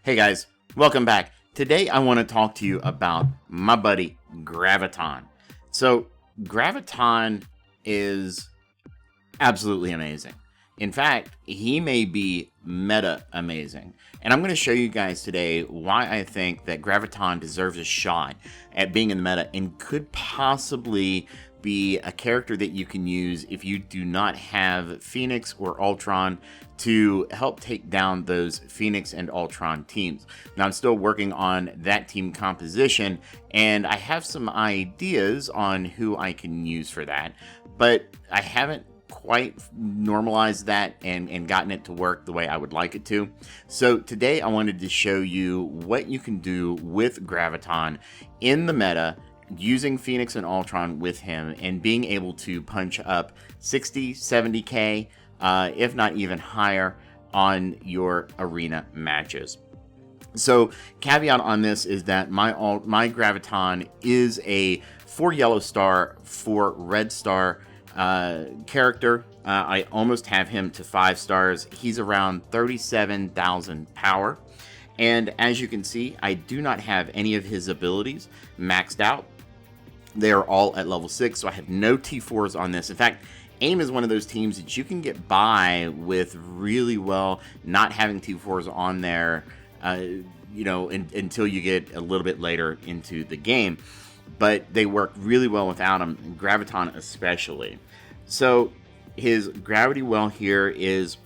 Hey guys, welcome back. Today I want to talk to you about my buddy Graviton. So Graviton is absolutely amazing. In fact, he may be meta amazing. And I'm going to show you guys today why I think that Graviton deserves a shot at being in the meta and could possibly be a character that you can use if you do not have Phoenix or Ultron to help take down those Phoenix and Ultron teams. Now, I'm still working on that team composition, and I have some ideas on who I can use for that, but I haven't quite normalized that and gotten it to work the way I would like it to. So today I wanted to show you what you can do with Graviton in the meta using Phoenix and Ultron with him and being able to punch up 60, 70k, if not even higher on your arena matches. So caveat on this is that my Graviton is a 4 yellow star, 4 red star character. I almost have him to 5 stars. He's around 37,000 power. And as you can see, I do not have any of his abilities maxed out. They are all at level 6, so I have no T4s on this. In fact, A.I.M is one of those teams that you can get by with really well not having T4s on there, until you get a little bit later into the game. But they work really well without him, and Graviton especially. So his gravity well here is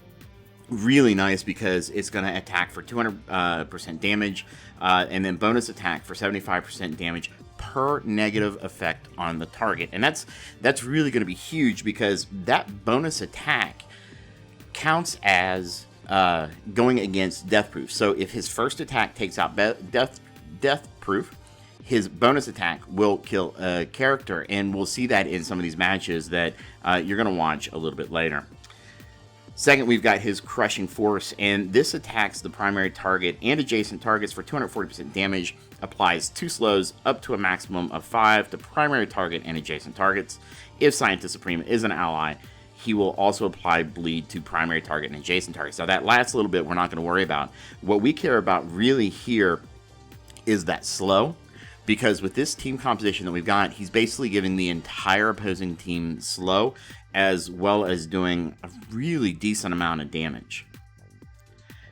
really nice because it's going to attack for 200% damage, and then bonus attack for 75% damage per negative effect on the target. And that's really going to be huge because that bonus attack counts as going against death proof. So if his first attack takes out death proof, his bonus attack will kill a character, and we'll see that in some of these matches that you're going to watch a little bit later. Second, we've got his Crushing Force, and this attacks the primary target and adjacent targets for 240% damage, applies 2 slows up to a maximum of 5 to primary target and adjacent targets. If Scientist Supreme is an ally, he will also apply bleed to primary target and adjacent targets. Now that last little bit we're not going to worry about. What we care about really here is that slow, because with this team composition that we've got, he's basically giving the entire opposing team slow, as well as doing a really decent amount of damage.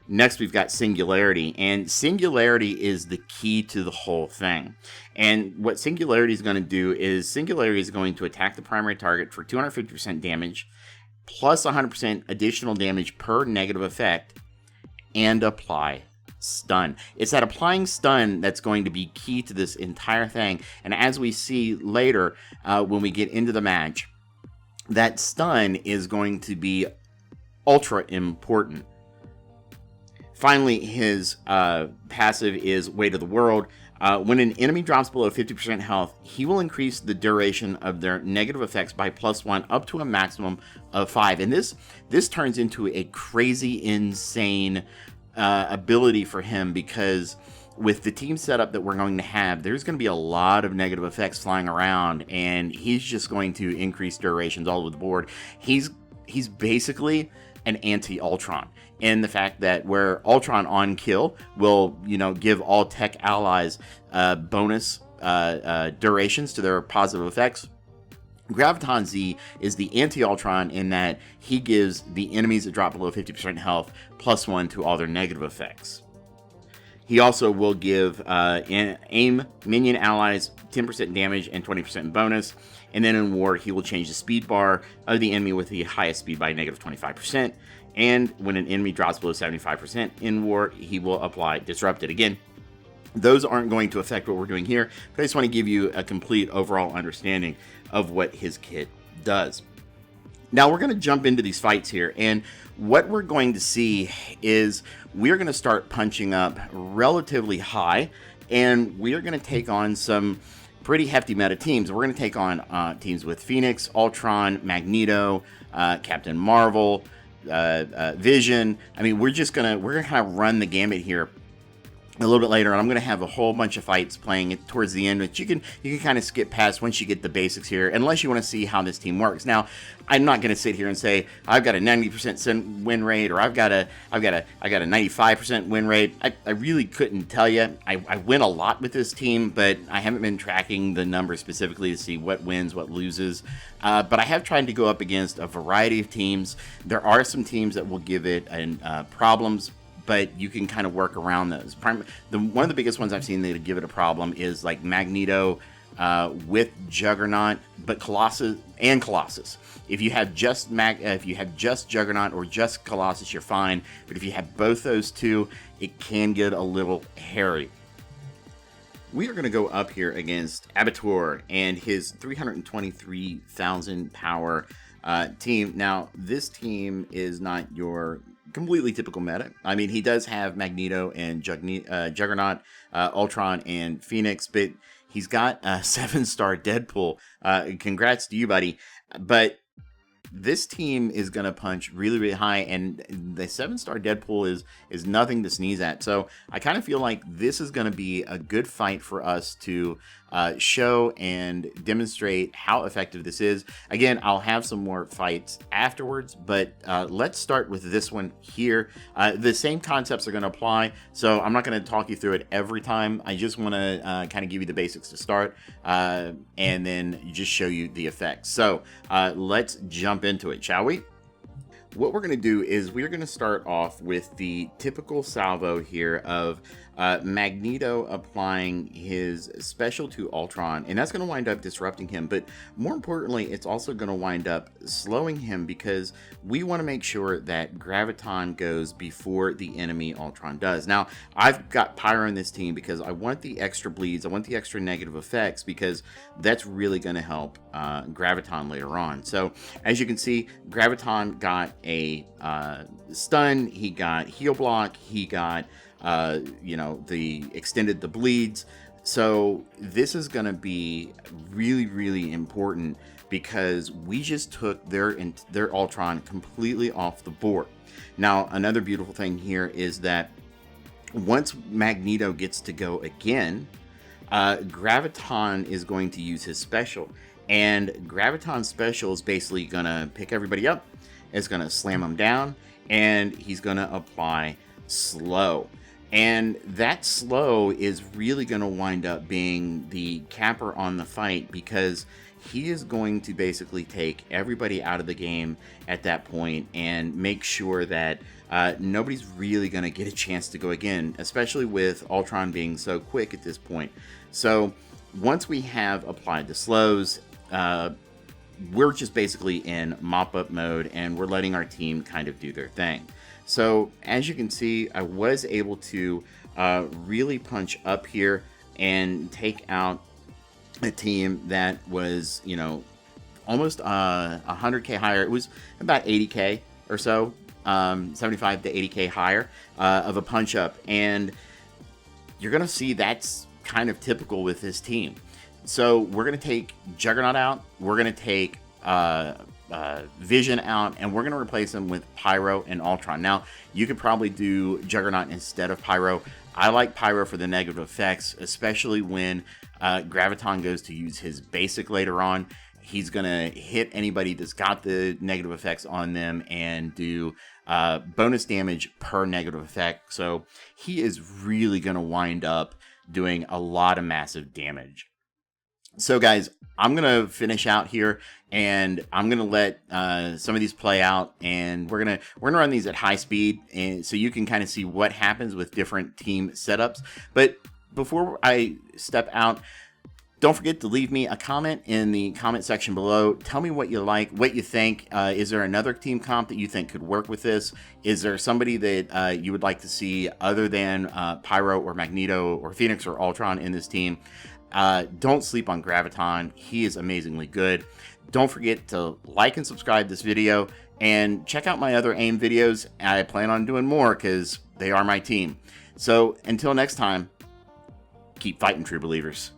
Next, we've got Singularity, and Singularity is the key to the whole thing. And what Singularity is going to do is Singularity is going to attack the primary target for 250% damage, plus 100% additional damage per negative effect, and apply stun. It's that applying stun that's going to be key to this entire thing. And as we see later, when we get into the match, that stun is going to be ultra important. Finally, his passive is Weight of the World. When an enemy drops below 50% health, he will increase the duration of their negative effects by +1 up to a maximum of 5. And this turns into a crazy, insane ability for him, because with the team setup that we're going to have, there's going to be a lot of negative effects flying around, and he's just going to increase durations all over the board. He's basically an anti-Ultron in the fact that where Ultron on kill will, give all tech allies bonus durations to their positive effects, Graviton Z is the anti-Ultron in that he gives the enemies that drop below 50% health +1 to all their negative effects. He also will give A.I.M minion allies 10% damage and 20% bonus. And then in war, he will change the speed bar of the enemy with the highest speed by -25%. And when an enemy drops below 75% in war, he will apply Disrupted. Again, those aren't going to affect what we're doing here, but I just want to give you a complete overall understanding of what his kit does. Now we're going to jump into these fights here, and what we're going to see is we're going to start punching up relatively high, and we are going to take on some pretty hefty meta teams. We're going to take on teams with Phoenix, Ultron, Magneto, Captain Marvel, Vision. I mean, we're gonna kind of run the gamut here. a little bit later, and I'm going to have a whole bunch of fights playing it towards the end, which you can kind of skip past once you get the basics here, unless you want to see how this team works. Now, I'm not going to sit here and say I've got a 90% win rate, or I've got a 95% win rate. I really couldn't tell you. I win a lot with this team, but I haven't been tracking the numbers specifically to see what wins, what loses. But I have tried to go up against a variety of teams. There are some teams that will give it problems, but you can kind of work around those. One of the biggest ones I've seen that give it a problem is like Magneto with Juggernaut, but Colossus. If you have just Juggernaut or just Colossus, you're fine. But if you have both those two, it can get a little hairy. We are going to go up here against Abator and his 323,000 power team. Now, this team is not your completely typical meta. I mean, he does have Magneto and Juggernaut, Ultron, and Phoenix, but he's got a 7-star Deadpool. Congrats to you, buddy. But this team is going to punch really, really high, and the 7-star Deadpool is nothing to sneeze at. So I kind of feel like this is going to be a good fight for us to show and demonstrate how effective this is. Again, I'll have some more fights afterwards, but let's start with this one here. The same concepts are going to apply, so I'm not going to talk you through it every time. I just want to kind of give you the basics to start, and then just show you the effects. So let's jump into it, shall we? What we're going to do is we're going to start off with the typical salvo here of Magneto applying his special to Ultron, and that's going to wind up disrupting him, but more importantly, it's also going to wind up slowing him because we want to make sure that Graviton goes before the enemy Ultron does. Now, I've got Pyro in this team because I want the extra bleeds, I want the extra negative effects, because that's really going to help Graviton later on. So, as you can see, Graviton got a stun, he got heal block, he got the extended the bleeds. So this is going to be really, really important because we just took their Ultron completely off the board. Now, another beautiful thing here is that once Magneto gets to go again, Graviton is going to use his special, and Graviton's special is basically going to pick everybody up, it's going to slam them down, and he's going to apply slow. And that slow is really going to wind up being the capper on the fight, because he is going to basically take everybody out of the game at that point and make sure that nobody's really going to get a chance to go again, especially with Ultron being so quick at this point. So once we have applied the slows, we're just basically in mop-up mode, and we're letting our team kind of do their thing. So as you can see, I was able to really punch up here and take out a team that was, almost 100k higher. It was about 80k or so, 75 to 80k higher of a punch up. And you're going to see that's kind of typical with this team. So we're going to take Juggernaut out. We're going to take Vision out, and we're going to replace them with Pyro and Ultron. Now, you could probably do Juggernaut instead of Pyro. I like Pyro for the negative effects, especially when Graviton goes to use his basic later on. He's going to hit anybody that's got the negative effects on them and do bonus damage per negative effect. So he is really going to wind up doing a lot of massive damage. So guys, I'm going to finish out here, and I'm going to let some of these play out, and we're going to run these at high speed, and so you can kind of see what happens with different team setups. But before I step out, don't forget to leave me a comment in the comment section below. Tell me what you like, what you think. Is there another team comp that you think could work with this? Is there somebody that you would like to see other than Pyro or Magneto or Phoenix or Ultron in this team? Don't sleep on Graviton. He is amazingly good. Don't forget to like and subscribe this video, and check out my other A.I.M videos. I plan on doing more because they are my team. So until next time, keep fighting, true believers.